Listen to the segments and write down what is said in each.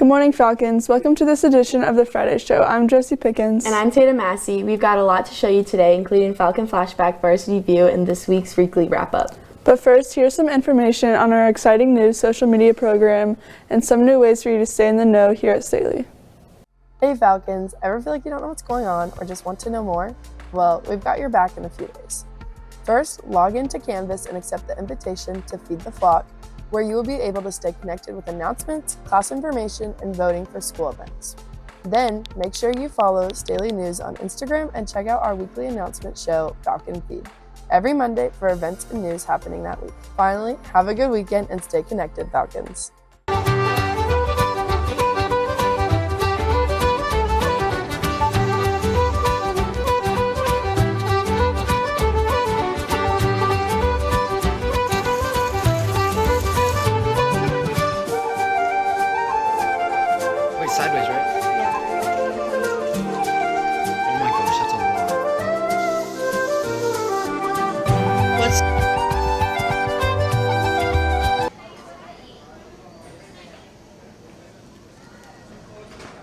Good morning, Falcons. Welcome to this edition of the Friday Show. I'm Josie Pickens. And I'm Tatum Massey. We've got a lot to show you today, including Falcon Flashback, Varsity View, and this week's weekly wrap-up. But first, here's some information on our exciting new social media program and some new ways for you to stay in the know here at Staley. Hey Falcons, ever feel like you don't know what's going on or just want to know more? Well, we've got your back in a few ways. First, log into Canvas and accept the invitation to Feed the Flock, where you will be able to stay connected with announcements, class information, and voting for school events. Then, make sure you follow Staley News on Instagram and check out our weekly announcement show, Falcon Feed, every Monday for events and news happening that week. Finally, have a good weekend and stay connected, Falcons. Sideways, right? Yeah. Oh my gosh, that's a lot.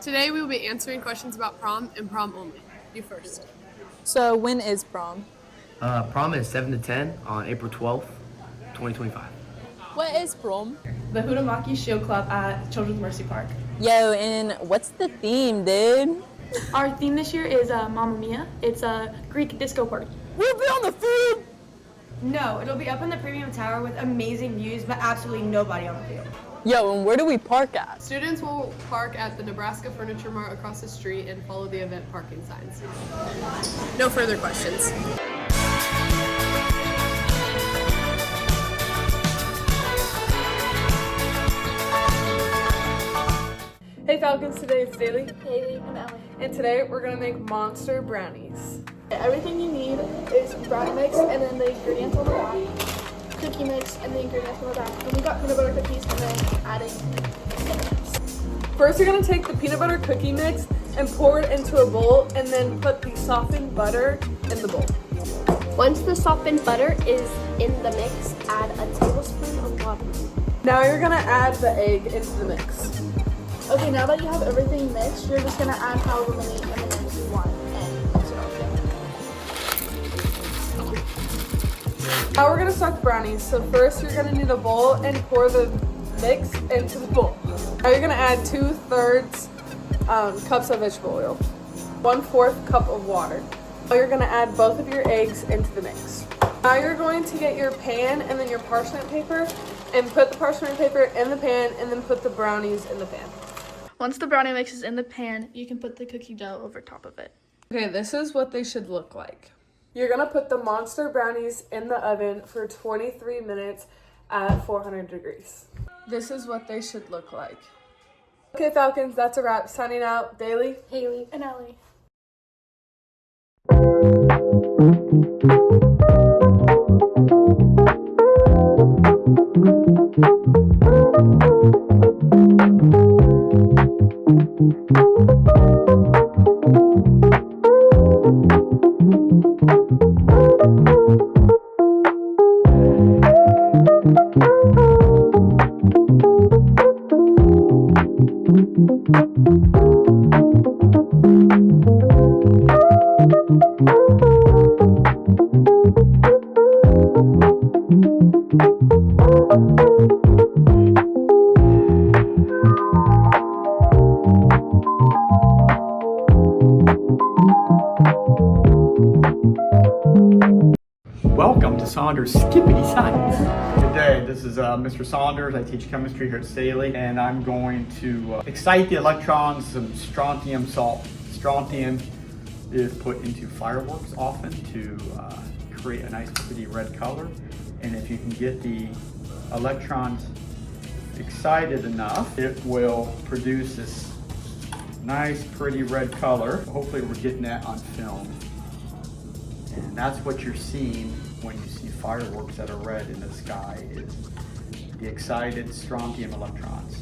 Today we will be answering questions about prom and prom only. You first. So, when is prom? Prom is 7 to 10 on April 12th, 2025. What is prom? The Hudamaki Show Club at Children's Mercy Park. Yo, and what's the theme, dude? Our theme this year is Mamma Mia. It's a Greek disco party. We'll be on the food! No, it'll be up in the premium tower with amazing views, but absolutely nobody on the field. Yo, and where do we park at? Students will park at the Nebraska Furniture Mart across the street and follow the event parking signs. No further questions. Hey Falcons, today it's Staley. Haley and Ellie. And today we're going to make monster brownies. Everything you need is brownie mix and then the ingredients on the back, cookie mix and the ingredients on the back. And we got peanut butter cookies and then adding First, you're going to take the peanut butter cookie mix and pour it into a bowl and then put the softened butter in the bowl. Once the softened butter is in the mix, add a tablespoon of water. Now you're going to add the egg into the mix. Okay, now that you have everything mixed, you're just gonna add however many M&Ms you want and mix it all. Now we're going to start the brownies. So first, you're going to need a bowl and pour the mix into the bowl. Now you're going to add 2/3 cups of vegetable oil, 1/4 cup of water. Now you're going to add both of your eggs into the mix. Now you're going to get your pan and then your parchment paper and put the parchment paper in the pan and then put the brownies in the pan. Once the brownie mix is in the pan, you can put the cookie dough over top of it. Okay, this is what they should look like. You're going to put the monster brownies in the oven for 23 minutes at 400 degrees. This is what they should look like. Okay, Falcons, that's a wrap. Signing out, Bailey, Haley and Ellie. Welcome to Saunders Skippity Science. Good day, this is Mr. Saunders. I teach chemistry here at Staley, and I'm going to excite the electrons with some strontium salt. Strontium is put into fireworks often to create a nice pretty red color, and if you can get the electrons excited enough, it will produce this nice pretty red color. Hopefully we're getting that on film. And that's what you're seeing when you see fireworks that are red in the sky, is the excited strontium electrons.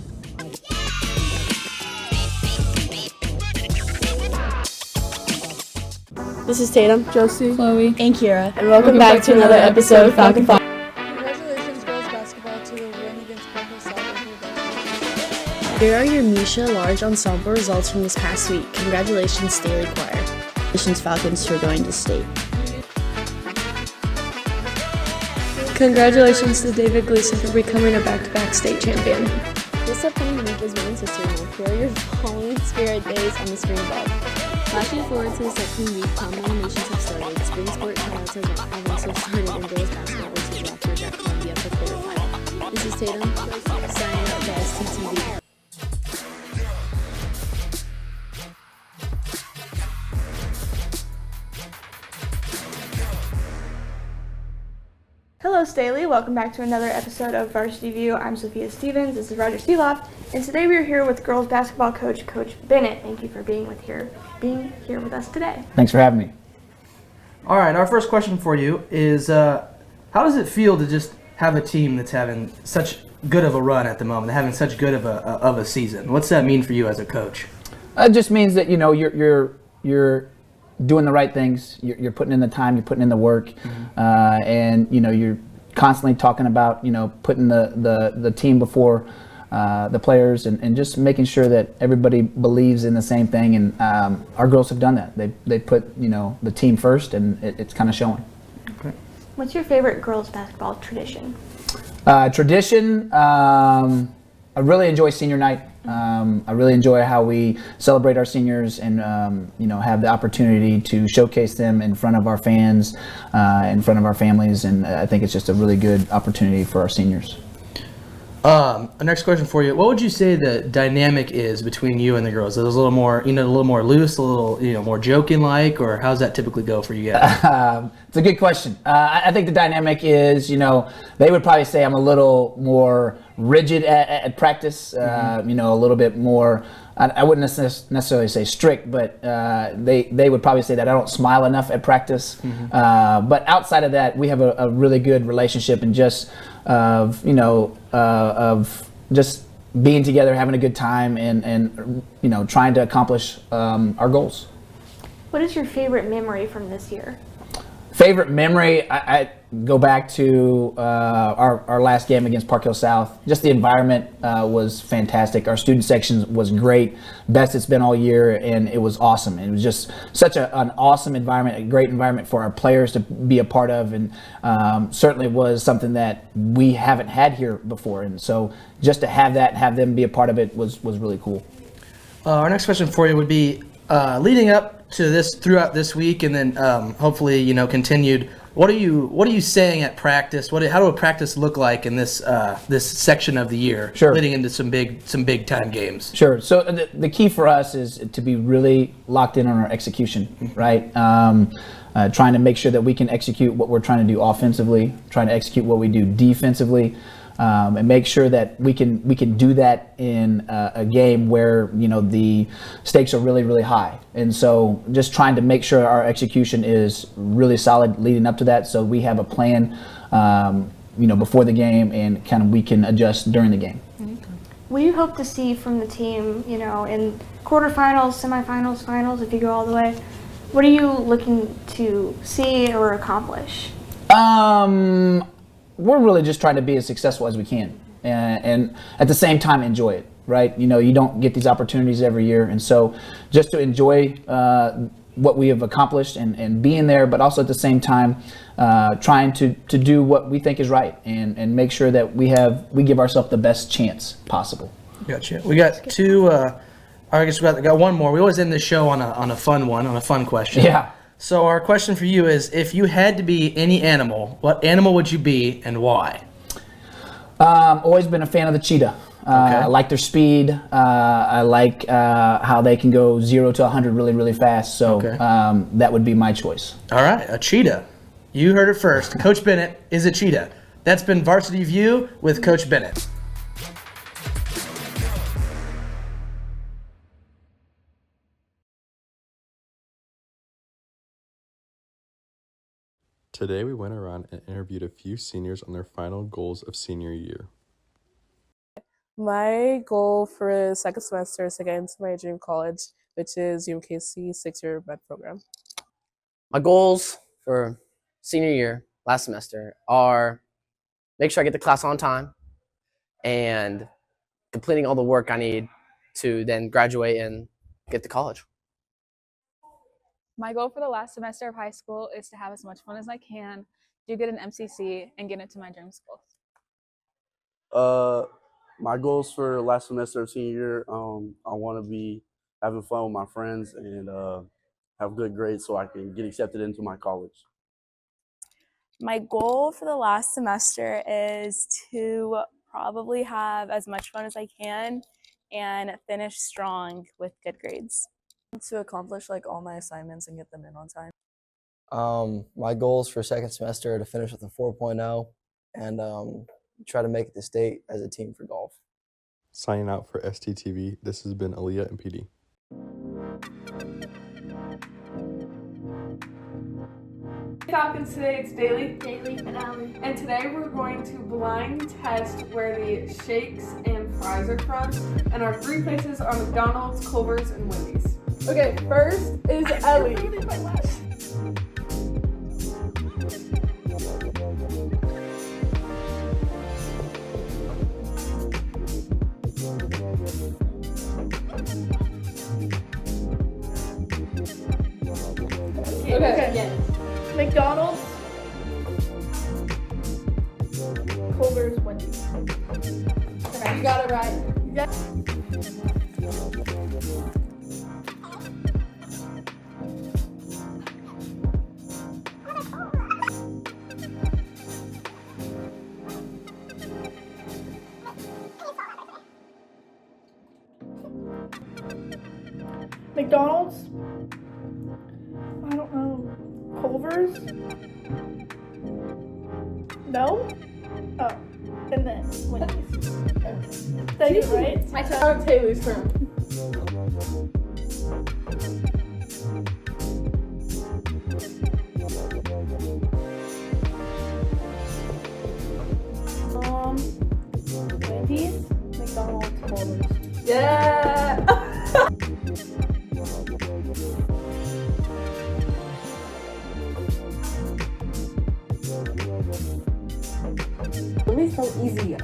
This is Tatum, Josie, Chloe, and Kira, and welcome back to another episode of Falcon Flashback. Congratulations, girls basketball, to the winning against Memphis South. Here are your Misha Large Ensemble results from this past week. Congratulations, Staley Choir. Congratulations, Falcons, for going to state. Congratulations to David Gleason for becoming a back-to-back state champion. This upcoming week is Women's History Month. Here are your following spirit days on the screen above. Flashing forward to this upcoming week, prom nominations have started. Spring sport tryouts have also started, and girls basketball versus Rockford at Columbia for quarterfinal. This is Tatum, signing up for STTV. Hello Staley, welcome back to another episode of Varsity View. I'm Sophia Stevens, this is Roger Seeloft, and today we are here with girls basketball coach, Coach Bennett. Thank you for being here with us today. Thanks for having me. All right, our first question for you is, how does it feel to just have a team that's having such good of a run at the moment, having such good of a season? What's that mean for you as a coach? It just means that you're doing the right things. You're putting in the time. You're putting in the work, and you're constantly talking about putting the team before the players, and just making sure that everybody believes in the same thing. And our girls have done that. They put the team first, and it's kind of showing. Okay. What's your favorite girls basketball tradition? I really enjoy senior night. I really enjoy how we celebrate our seniors and have the opportunity to showcase them in front of our fans, in front of our families, and I think it's just a really good opportunity for our seniors. Next question for you: what would you say the dynamic is between you and the girls? Is it a little more, a little more loose, a little, more joking-like, or how's that typically go for you guys? It's a good question. I think the dynamic is, they would probably say I'm a little more rigid at practice, a little bit more. I wouldn't necessarily say strict, but they would probably say that I don't smile enough at practice. But outside of that, we have a really good relationship, and just of just being together, having a good time, and trying to accomplish our goals. What is your favorite memory from this year? Favorite memory, I go back to our last game against Park Hill South. Just the environment was fantastic. Our student section was great, best it's been all year, and it was awesome. It was just such an awesome environment, a great environment for our players to be a part of, and certainly was something that we haven't had here before. And so just to have that, have them be a part of it was really cool. Our next question for you would be, leading up to this, throughout this week, and then hopefully continued. What are you saying at practice? How do a practice look like in this section of the year, Sure, leading into some big time games? Sure. So the key for us is to be really locked in on our execution, right? Trying to make sure that we can execute what we're trying to do offensively, trying to execute what we do defensively. And make sure that we can do that in a game where the stakes are really, really high. And so just trying to make sure our execution is really solid leading up to that, so we have a plan before the game, and kind of we can adjust during the game. What do you hope to see from the team, in quarterfinals, semifinals, finals, if you go all the way? What are you looking to see or accomplish? We're really just trying to be as successful as we can, and at the same time enjoy it, right? You don't get these opportunities every year, and so just to enjoy what we have accomplished and being there, but also at the same time trying to do what we think is right, and make sure that we give ourselves the best chance possible. Gotcha. We got two. I guess we got one more. We always end the show on a fun question. Yeah. So our question for you is, if you had to be any animal, what animal would you be and why? Always been a fan of the cheetah. Okay. I like their speed. I like how they can go 0 to 100 really, really fast. So Okay. That would be my choice. All right, a cheetah. You heard it first. Coach Bennett is a cheetah. That's been Varsity View with Coach Bennett. Today we went around and interviewed a few seniors on their final goals of senior year. My goal for second semester is to get into my dream college, which is UMKC 6-year med program. My goals for senior year, last semester, are make sure I get to class on time and completing all the work I need to then graduate and get to college. My goal for the last semester of high school is to have as much fun as I can, do good in MCC, and get into my dream school. My goals for last semester of senior year, I want to be having fun with my friends and have good grades so I can get accepted into my college. My goal for the last semester is to probably have as much fun as I can and finish strong with good grades. To accomplish like all my assignments and get them in on time. My goals for second semester are to finish with a 4.0 and try to make it to state as a team for golf. Signing out for STTV, this has been Aaliyah and PD. Falcons, today it's Daily. Daily and Allie. And today we're going to blind test where the shakes and fries are from. And our three places are McDonald's, Culver's, and Wendy's. Okay, first is Ellie. Okay. McDonald's, Culver's, Wendy's. You got it right. McDonald's, I don't know, Culver's, no? Oh, and then Wendy's. Thank you, right? My turn. Taylor's turn. Wendy's, McDonald's, Culver's. Yeah! Wendy's so easy.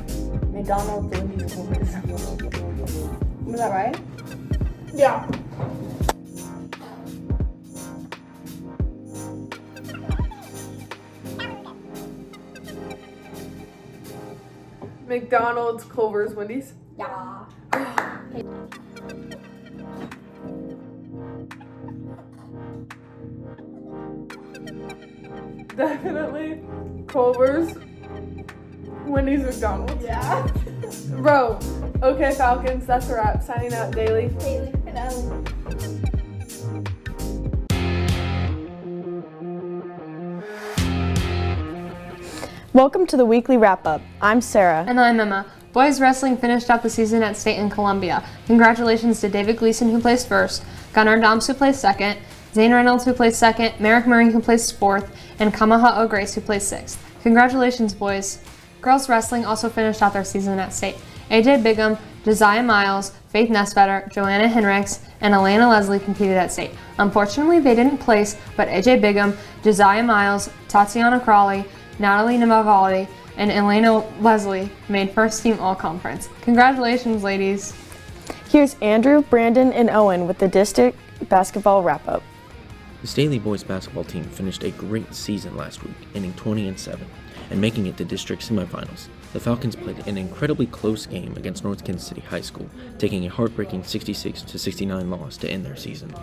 McDonald's, Wendy's, Culver's. Was that right? Yeah. McDonald's, Culver's, Wendy's. Yeah. Definitely Culver's, Wendy's, McDonald's. Yeah. Bro. Okay, Falcons, that's a wrap. Signing out, Daily. Daily and Allie. Welcome to the weekly wrap-up. I'm Sarah. And I'm Emma. Boys wrestling finished out the season at state in Columbia. Congratulations to David Gleason, who placed first, Gunnar Doms, who placed second, Zane Reynolds, who placed second, Merrick Murray, who placed fourth, and Kamaha Grace, who placed sixth. Congratulations, boys. Girls wrestling also finished out their season at state. AJ Bigham, Josiah Miles, Faith Nesvetter, Joanna Henricks, and Elena Leslie competed at state. Unfortunately, they didn't place, but AJ Bigham, Josiah Miles, Tatiana Crawley, Natalie Namavalli, and Elena Leslie made first team all-conference. Congratulations, ladies. Here's Andrew, Brandon, and Owen with the district basketball wrap-up. The Staley boys basketball team finished a great season last week, ending 20-7, and making it to district semifinals. The Falcons played an incredibly close game against North Kansas City High School, taking a heartbreaking 66-69 loss to end their season.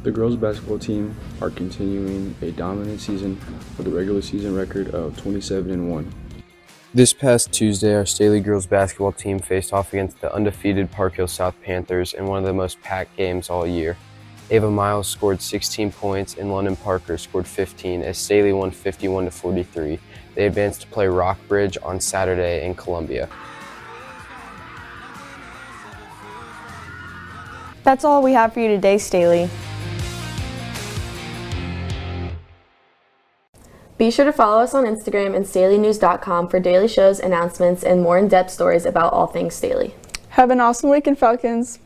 The girls basketball team are continuing a dominant season with a regular season record of 27-1. This past Tuesday, our Staley girls basketball team faced off against the undefeated Park Hill South Panthers in one of the most packed games all year. Ava Miles scored 16 points and London Parker scored 15 as Staley won 51-43. They advanced to play Rockbridge on Saturday in Columbia. That's all we have for you today, Staley. Be sure to follow us on Instagram and StaleyNews.com for daily shows, announcements, and more in-depth stories about all things Staley. Have an awesome weekend, Falcons.